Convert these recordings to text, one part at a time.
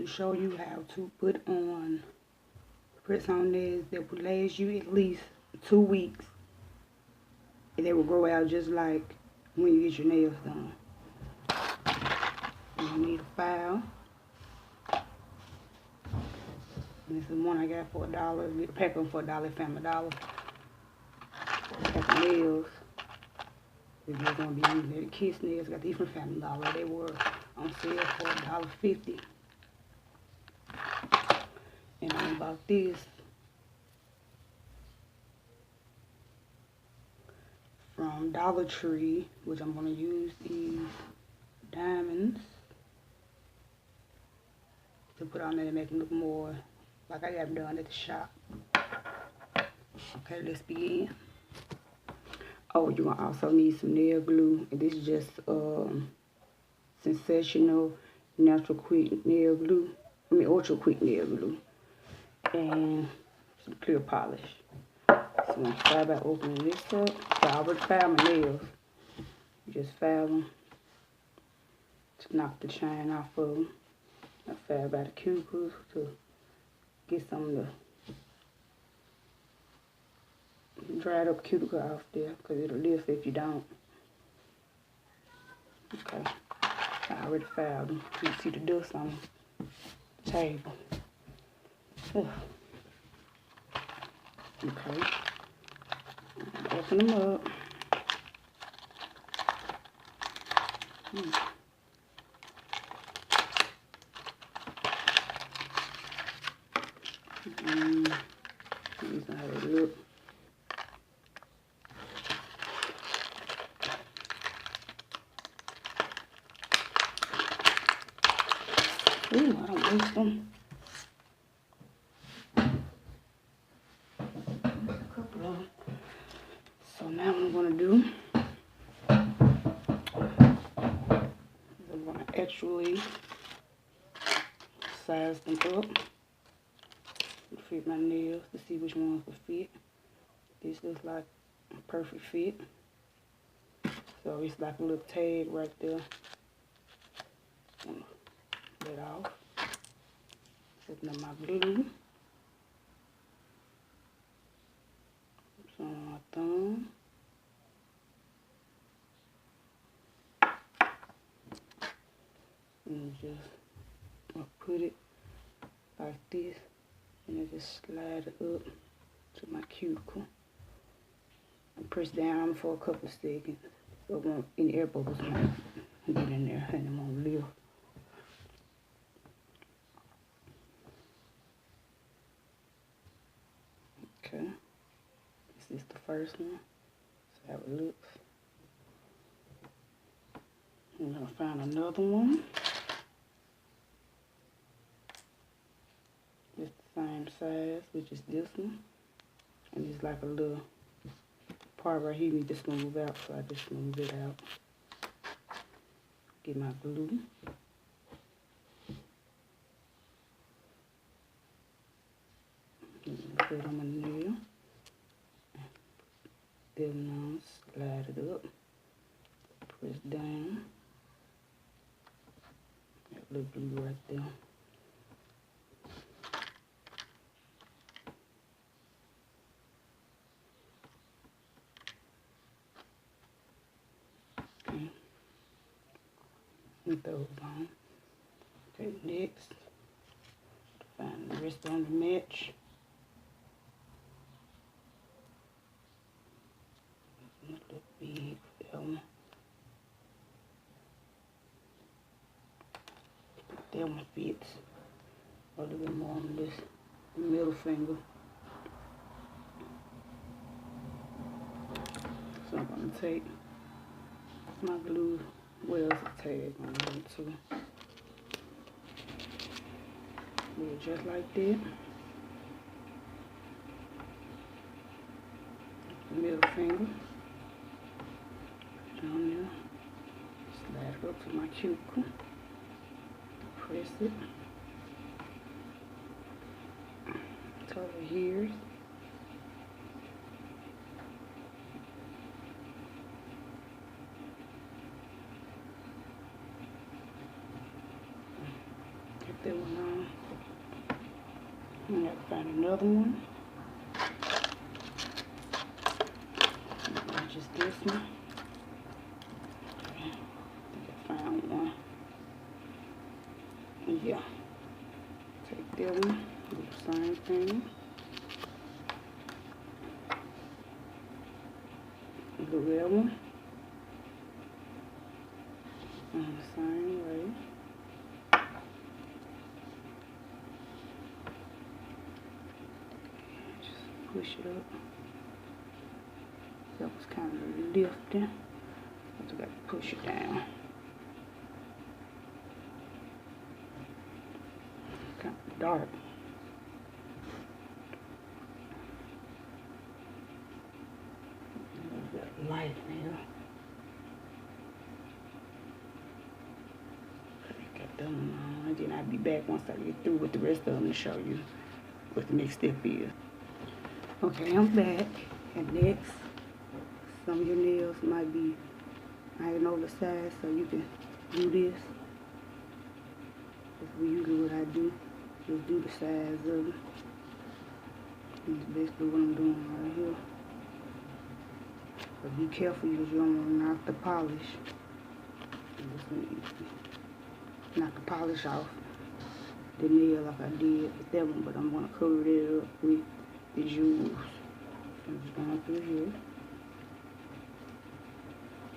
to show you how to put on press-on nails that will last you at least 2 weeks. And they will grow out just like when you get your nails done. You need a file. This is one I got for $1. Get a pack of them for $1, Family Dollar. Pack of nails. If you're gonna be using the kids nails, got these from Family Dollar. They were on sale for $1.50. And I bought this from Dollar Tree, which I'm gonna use these diamonds to put on there to make them look more like I got them done at the shop. Okay, let's begin. Oh, you're gonna also need some nail glue, and this is just sensational natural quick nail glue. Ultra quick nail glue, and some clear polish. So I'm gonna start by opening this up. So I already filed my nails. You just file them to knock the shine off of them. I filed by the cuticles to get some of the dried up cuticle off there, because it'll lift if you don't. Okay, I already filed them. You can see the dust on the table. Ugh. Okay, open them up. These are how they look. Ooh, I don't waste them. A couple of them. So now what I'm gonna do is I'm gonna actually size them up and fit my nails to see which ones will fit. This looks like a perfect fit. So it's like a little tag right there. That off. Setting up my glue. Some on my thumb. And just put it like this, and then just slide it up to my cuticle. And press down for a couple of seconds so any air bubbles won't get in there and it won't lift. Okay, this is the first one. That's how it looks. I'm gonna find another one. It's the same size, which is this one. And it's like a little part right here need to smooth out, so I just smooth it out. Get my glue. Put it on my nail. Then now slide it up. Press down. That little glue right there. Okay. Put those on. Okay, next. Find the rest on the match. A little big for that one. That one fits a little bit more on this middle finger. So I'm going to take my glue, well, it's a tag on them too. Do it just like that. Middle finger. Put it on there. Slide it up to my cuticle. Press it. Cover here. that one on. I have to find another one. Just this one. Okay. I think I found one. Yeah. Take that one. Do the same thing. Do that one. The same way. Just push it up. That was kind of lifting. I just got to push it down. Kind of dark. A little bit of light now. Got that one on. And then I'll be back once I get through with the rest of them to show you what the next step is. Okay, I'm back. And next, some of your nails might be hanging over the side, so you can do this. That's usually what I do. Just do the sides of it. That's basically what I'm doing right here. But be careful, because you don't want to knock the polish. Knock the polish off the nail like I did with that one, but I'm going to cover it up with the jewels. I'm just going through here.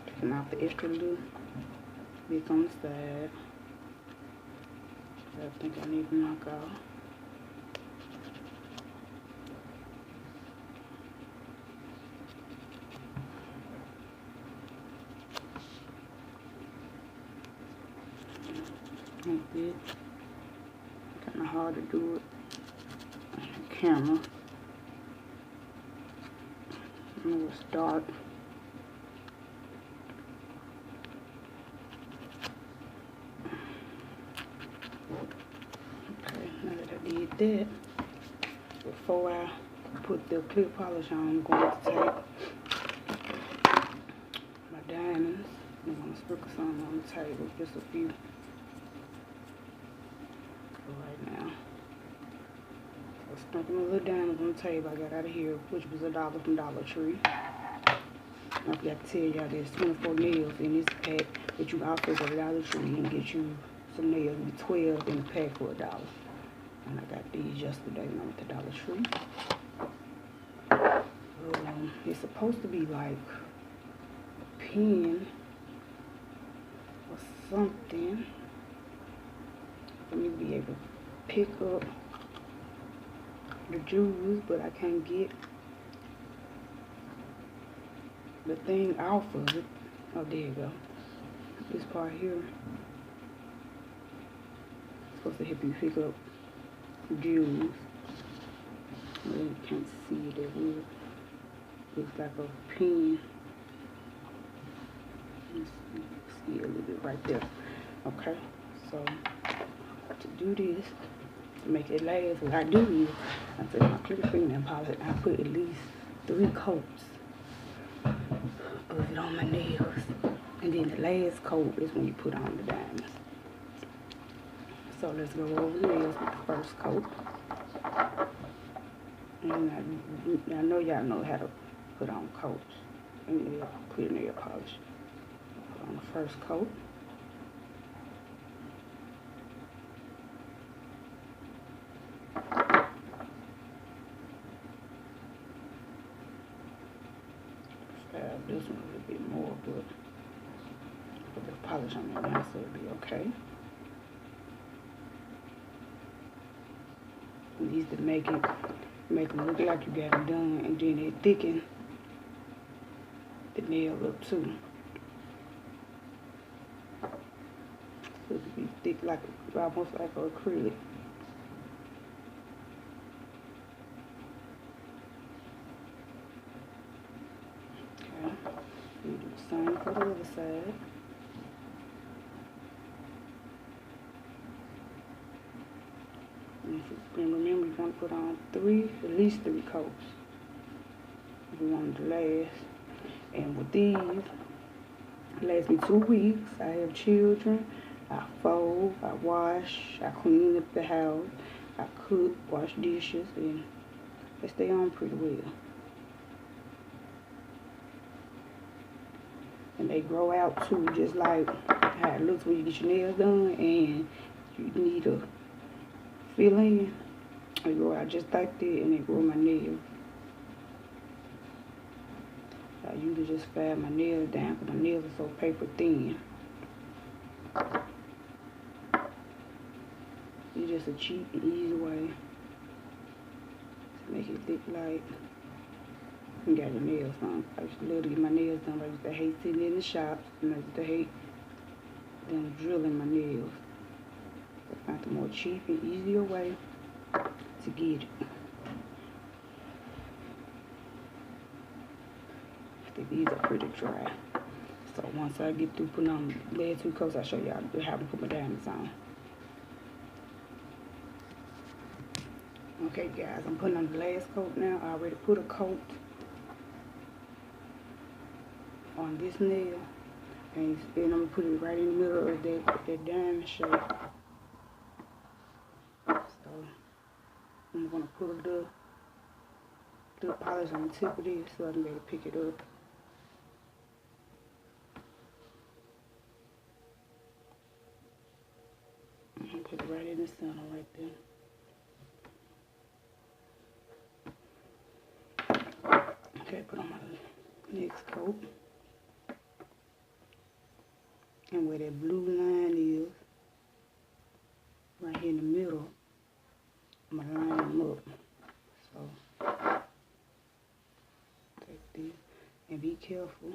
Taking out the extra little bits on the side that I think I need to knock off. Like this. Kind of hard to do it on the camera. I know it's dark. Okay, now that I did that, before I put the clear polish on, I'm going to take my diamonds. I'm going to sprinkle some on the table, just a few. Right now, so sprinkling a little diamonds on the table I got out of here, which was $1 from Dollar Tree. I forgot to tell y'all there's 24 nails in this pack, but you also go to Dollar Tree and get you some nails with 12 in the pack for $1. And I got these yesterday when I went to Dollar Tree. It's supposed to be like a pen or something for me to be able to pick up the jewels, but I can't get the thing off of it. Oh, there you go. This part here is supposed to help you pick up jewels. Well, you can't see it that well. Looks like a pen. Let's see a little bit right there. Okay, so to do this, to make it last, what I do is I take my clear fingernail polish and I put at least 3 coats of it on my nails. And then the last coat is when you put on the diamonds. So let's go over the nails with the first coat. And I know y'all know how to put on coats and clear nail polish. Put on the first coat. This one a little bit more, but put the polish on there now, so it'll be okay. These to make them look like you got it done, and then they thicken the nail up too. So it'll be thick, like almost like acrylic. You do the same for the other side. And remember, you want to put on at least three coats. You want it to last. And with these, it lasts me 2 weeks. I have children. I I fold, I wash, I clean up the house, I cook, wash dishes, and they stay on pretty well. And they grow out too, just like how it looks when you get your nails done and you need a fill in. They grow out just like that, and they grow my nails. I usually just file my nails down because my nails are so paper thin. It's just a cheap and easy way to make it look like you got your nails done. I used to love to get my nails done, but I used to hate sitting in the shops, and I used to hate them drilling my nails. I found the more cheap and easier way to get it. I think these are pretty dry. So once I get through putting on the last 2 coats, I'll show y'all how to put my diamonds on. Okay guys, I'm putting on the last coat now. I already put a coat on this nail. And I'm going to put it right in the middle of that diamond shape. So I'm going to put a little polish on the tip of this so I can be able to pick it up. And put it right in the center right there. Okay, put on my next coat. And where that blue line is, right here in the middle, I'm going to line them up. So, take this and be careful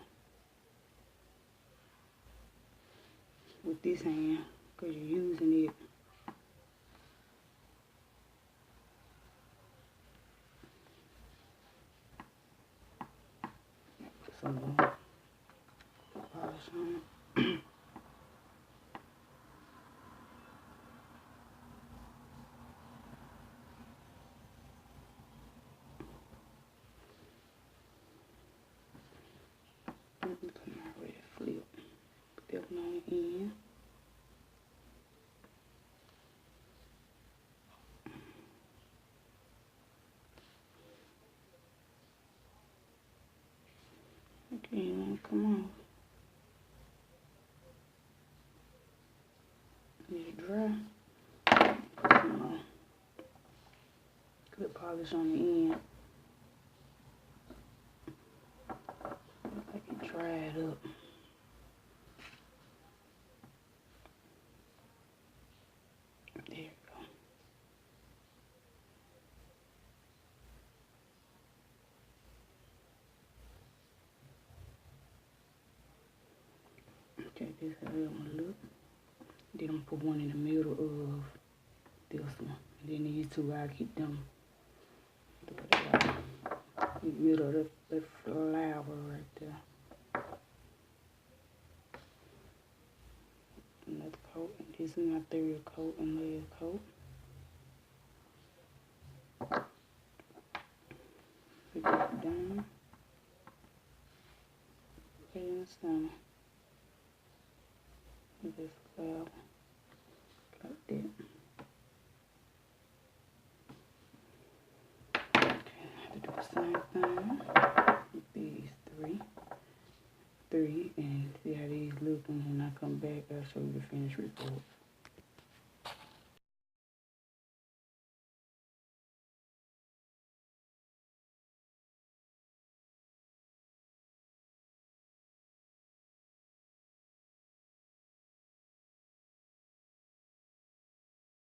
with this hand because you're using it. Put some more polish on it. Flip. Put that one on the end. Okay, now come on. Is it dry? Put some good polish on the end. I can dry it up. There you go. Okay, this is how it gonna look. Then I'm gonna put one in the middle of this one. And then these two, I'll keep them in the middle of the flower right there. Another coat. And this is my 3rd coat and last coat. Put that down. Put it in the center. With this flower. Like that. Okay, I have to do the same thing with these 3, and see how these look, and when I come back I'll show you the finished report.